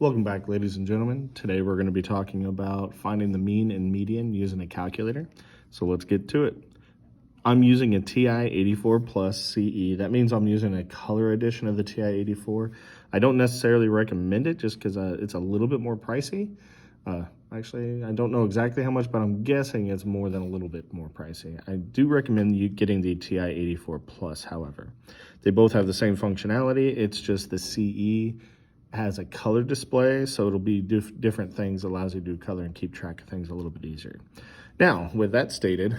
Welcome back, ladies and gentlemen. Today we're going to be talking about finding the mean and median using a calculator. So let's get to it. I'm using a TI-84 Plus CE. That means I'm using a color edition of the TI-84. I don't necessarily recommend it just because it's a little bit more pricey. Actually, I don't know exactly how much, but I'm guessing it's more than a little bit more pricey. I do recommend you getting the TI-84 Plus, however. They both have the same functionality. It's just the CE has a color display, so it'll be different things, allows you to do color and keep track of things a little bit easier. Now, with that stated,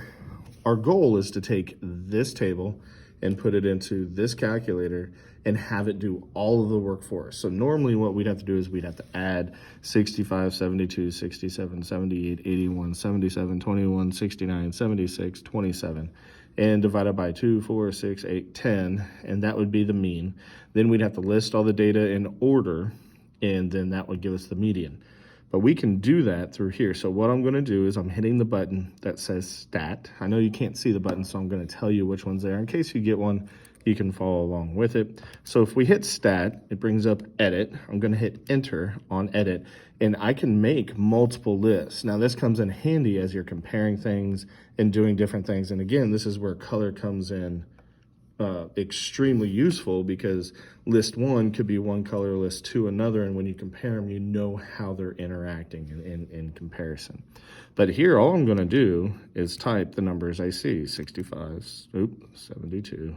our goal is to take this table and put it into this calculator and have it do all of the work for us. So normally what we'd have to do is we'd have to add 65, 72, 67, 78, 81, 77, 21, 69, 76, 27, and divide it by 2, 4, 6, 8, 10, and that would be the mean. Then we'd have to list all the data in order, and then that would give us the median. But we can do that through here. So what I'm gonna do is I'm hitting the button that says stat. I know you can't see the button, so I'm gonna tell you which one's there. In case you get one, you can follow along with it. So if we hit stat, it brings up edit. I'm gonna hit enter on edit, and I can make multiple lists. Now this comes in handy as you're comparing things and doing different things. And again, this is where color comes in extremely useful, because list one could be one color, list two another, and when you compare them, you know how they're interacting in comparison. But here, all I'm going to do is type the numbers I see: 65, 72,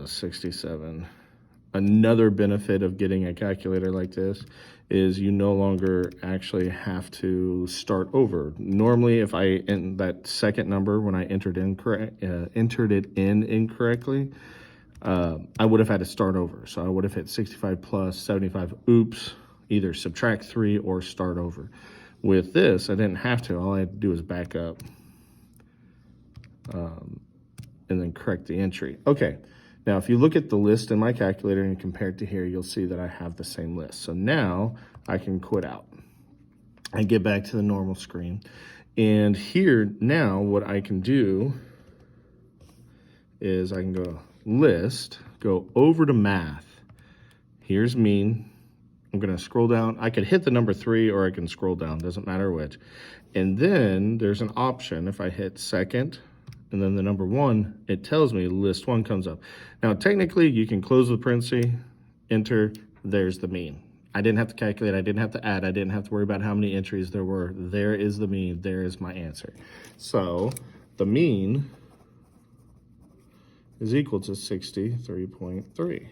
67. Another benefit of getting a calculator like this is you no longer actually have to start over. Normally, if I in that second number, when I entered it in incorrectly, I would have had to start over. So I would have hit 65 plus 75. Oops, either subtract 3 or start over. With this, I didn't have to. All I had to do was back up and then correct the entry. Okay. Now, if you look at the list in my calculator and compare it to here, you'll see that I have the same list. So now I can quit out and get back to the normal screen. And here now what I can do is I can go list, go over to math. Here's mean. I'm going to scroll down. I could hit the number 3 or I can scroll down, doesn't matter which. And then there's an option. If I hit second, and then the number 1, it tells me list 1 comes up. Now, technically, you can close the parenthesis, enter, there's the mean. I didn't have to calculate, I didn't have to add, I didn't have to worry about how many entries there were. There is the mean, there is my answer. So the mean is equal to 63.3.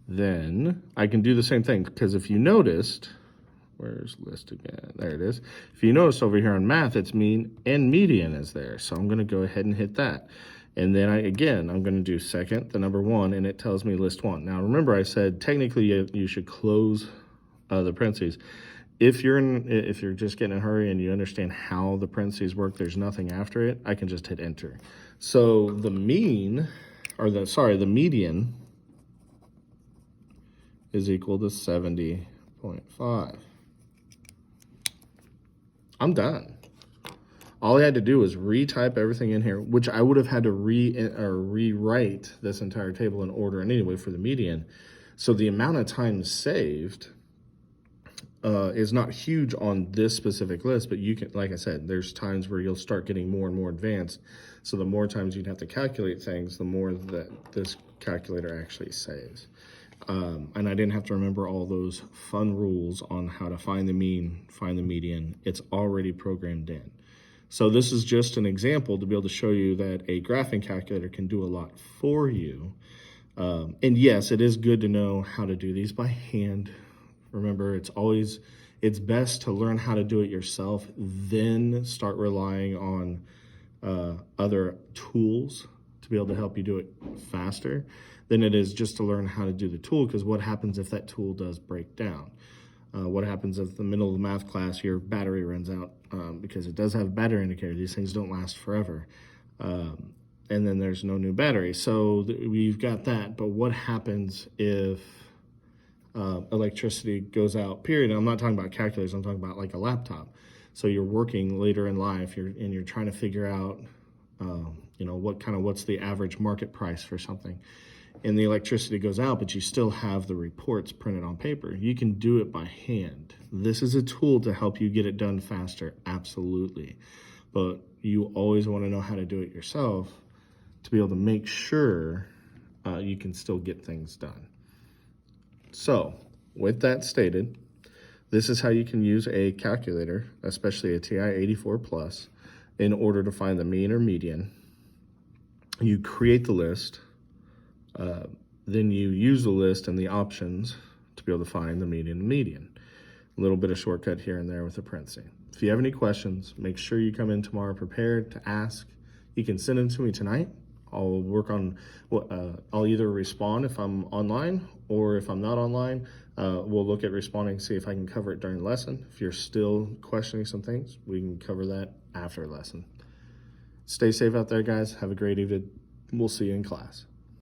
Then I can do the same thing, because if you noticed, where's list again? There it is. If you notice over here on math, it's mean and median is there. So I'm going to go ahead and hit that. And then I'm going to do second, the number 1, and it tells me list 1. Now remember, I said technically you should close the parentheses. If you're just getting in a hurry and you understand how the parentheses work, there's nothing after it, I can just hit enter. So the mean, or the median is equal to 70.5. I'm done. All I had to do was retype everything in here, which I would have had to rewrite this entire table in order anyway for the median. So the amount of time saved is not huge on this specific list, but you can, like I said, there's times where you'll start getting more and more advanced. So the more times you'd have to calculate things, the more that this calculator actually saves. And I didn't have to remember all those fun rules on how to find the mean, find the median. It's already programmed in. So this is just an example to be able to show you that a graphing calculator can do a lot for you. And yes, it is good to know how to do these by hand. Remember, it's best to learn how to do it yourself, then start relying on other tools to be able to help you do it faster than it is just to learn how to do the tool, because what happens if that tool does break down? What happens if in the middle of the math class your battery runs out, because it does have a battery indicator. These things don't last forever. And then there's no new battery. So we've got that, but what happens if electricity goes out, period? And I'm not talking about calculators, I'm talking about like a laptop. So you're working later in life, you're trying to figure out what's the average market price for something. And the electricity goes out, but you still have the reports printed on paper. You can do it by hand. This is a tool to help you get it done faster, absolutely. But you always want to know how to do it yourself to be able to make sure you can still get things done. So, with that stated, this is how you can use a calculator, especially a TI-84 Plus, in order to find the mean or median. You create the list, then you use the list and the options to be able to find the median and median. A little bit of shortcut here and there with the parentheses. If you have any questions, make sure you come in tomorrow prepared to ask. You can send them to me tonight. I'll work on, I'll either respond if I'm online, or if I'm not online, we'll look at responding, see if I can cover it during the lesson. If you're still questioning some things, we can cover that after lesson. Stay safe out there, guys. Have a great evening. We'll see you in class.